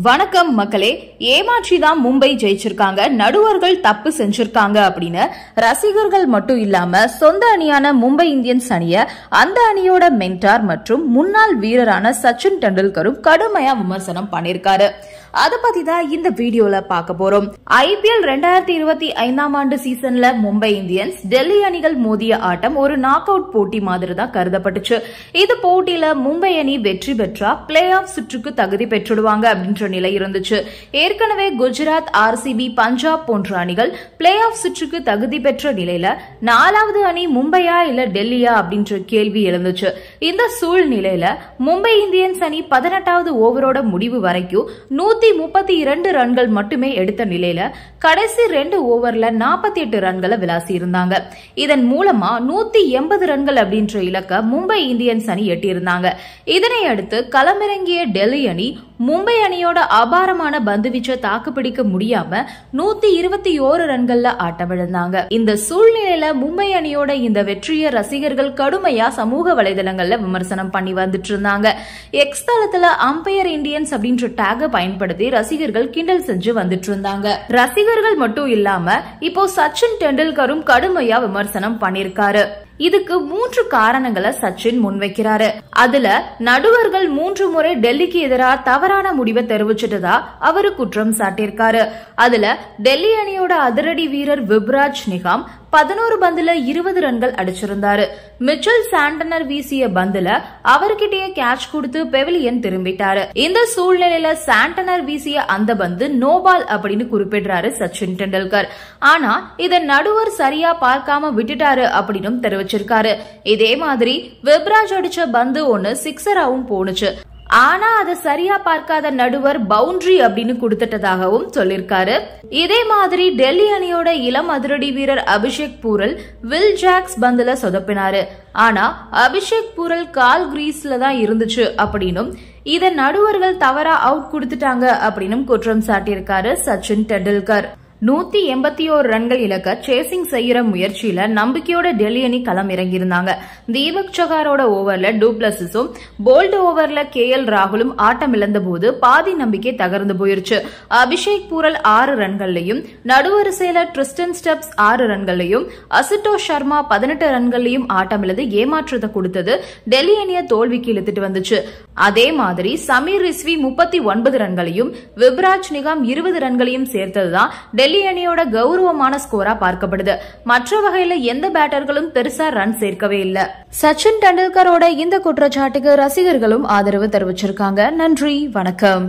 வணக்கம் மக்களே. ஏமாற்றிதான் மும்பை ஜெயிச்சிருக்காங்க, நடுவர்கள் தப்பு செஞ்சிருக்காங்க அப்படின்னு ரசிகர்கள் மட்டும் இல்லாம சொந்த அணியான மும்பை இந்தியன்ஸ் அணிய அந்த அணியோட மென்டார் மற்றும் முன்னாள் வீரரான சச்சின் டெண்டுல்கரும் கடுமையா விமர்சனம் பண்ணிருக்காரு. அத பத்தி தான் இந்த வீடியோல பார்க்க போறோம். IPL 2025 ஆண்டு சீசன்ல மும்பை இந்தியன்ஸ் டெல்லி அணிகள் மோதிய ஆட்டம் ஒரு நாக் அவுட் போட்டி மாதிரி தான் கருதப்பட்டுச்சு. இது போட்டியில மும்பை அணி வெற்றி பெற்றா பிளே ஆஃப் சுற்றுக்கு தகுதி பெற்றுடுவாங்க அப்படின்ற நிலை இருந்துச்சு. ஏற்கனவே குஜராத், RCB, பஞ்சாப் போன்ற அணிகள் பிளே ஆஃப் சுற்றுக்கு தகுதி பெற்ற நிலையில 4வது அணி மும்பையா இல்ல டெல்லியா அப்படின்ற கேள்வி எழுந்துச்சு. இந்த சூழ்நிலையில மும்பை இந்தியன்ஸ் அணி 18வது ஓவரோட முடிவு வரைக்கும் 132 ரன்கள் மட்டுமே எடுத்த நிலையில கடைசி 2 ஓவர்ல 48 ரன்களை விளாசி இருந்தாங்க. இதன் மூலமா 180 ரன்கள் அப்படின்ற இலக்க மும்பை இந்தியன்ஸ் அணி எட்டியிருந்தாங்க. இதனை அடுத்து களமிறங்கிய டெல்லி அணி மும்பை அணியோட அபாரமான பந்துவீச்சை தாக்குப்பிடிக்க முடியாம 121 ரன்கள்ல ஆட்டமிழந்தாங்க. இந்த சூழ்நிலையில மும்பை அணியோட இந்த வெற்றியை ரசிகர்கள் கடுமையா சமூக வலைதளங்கள்ல விமர்சனம் பண்ணி வந்துட்டு இருந்தாங்க. எக்ஸ் தளத்துல அம்பையர் இந்தியன்ஸ் அப்படின்ற டேக பயன்படுத்தி ரசிகர்கள் கிண்டல் செஞ்சு வந்துட்டு இருந்தாங்க. ரசிகர்கள் மட்டும் இல்லாம இப்போ சச்சின் டெண்டுல்கரும் கடுமையா விமர்சனம் பண்ணிருக்காரு. இதுக்கு 3 காரணங்களை சச்சின் முன்வைக்கிறாரு. அதுல நடுவர்கள் 3 முறை டெல்லிக்கு எதிராக தவறான முடிவை தெரிவிச்சிட்டதா அவரு குற்றம் சாட்டியிருக்காரு. அதுல டெல்லி அணியோட அதிரடி வீரர் விப்ராஜ் நிகாம் 11 பந்துல 20 ரன்கள் அடிச்சிருந்தாரு. மிச்சல் சாண்டனர் வீசிய பந்துல அவர்கிட்டயே கேட்ச் கொடுத்து பெவிலியன் திரும்பிட்டாரு. இந்த சூழ்நிலையில சாண்டனர் வீசிய அந்த பந்து நோபால் அப்படின்னு குறிப்பிடுறாரு சச்சின் டெண்டுல்கர். ஆனா இத நடுவர் சரியா பார்க்காம விட்டுட்டாரு அப்படின்னு தெரிவிச்சிருக்காரு. இதே மாதிரி விப்ராஜ் அடிச்ச பந்து ஒன்னு சிக்ஸராவும் போனுச்சு. ஆனா அதை சரியா பார்க்காத நடுவர் பவுண்டரி அப்படின்னு கொடுத்துட்டதாகவும் சொல்லிருக்காரு. இதே மாதிரி டெல்லி அணியோட இளம் அதிரடி வீரர் அபிஷேக் பூரல் வில் ஜாக்ஸ் பந்துல சொதப்பினாரு. ஆனா அபிஷேக் பூரல் கால் கிரீஸ்ல தான் இருந்துச்சு அப்படின்னும் இத நடுவர்கள் தவறா அவுட் கொடுத்துட்டாங்க அப்படின்னும் குற்றம் சாட்டியிருக்காரு சச்சின் டெண்டுல்கர். 181 ரன்கள் இலக்க சேசிங் செய்யற முயற்சியில நம்பிக்கையோட டெல்லி அணி களம் இறங்கியிருந்தாங்க. தீபக் சகாரோட ஓவர்ல டூப்ளசிஸும் போல்ட் ஓவர்ல KL ராகுலும் ஆட்டம் இழந்த போது பாதி நம்பிக்கை தகர்ந்து போயிருச்சு. அபிஷேக் பூரல் 6 ரன்கள்லையும் நடுவரிசையில ட்ரிஸ்டன் ஸ்டெப்ஸ் 6 ரன்கள்லையும் அசுதோஷ் சர்மா 18 ரன்கள்லையும் ஆட்டம் இழந்து ஏமாற்றத்தை கொடுத்தது டெல்லி அணியை தோல்விக்கு இழுத்துட்டு வந்துச்சு. அதே மாதிரி சமீர் ரிஸ்வி 39 ரன்களையும் விப்ராஜ் நிகாம் 20 ரன்களையும் சேர்த்ததுதான் டெல்லி அணியோட கௌரவமான ஸ்கோரா பார்க்கப்படுது. மற்ற வகையில எந்த பேட்டர்களும் பெருசா ரன் சேர்க்கவே இல்ல. சச்சின் டெண்டுல்கரோட இந்த குற்றச்சாட்டுக்கு ரசிகர்களும் ஆதரவு தெரிவிச்சிருக்காங்க. நன்றி, வணக்கம்.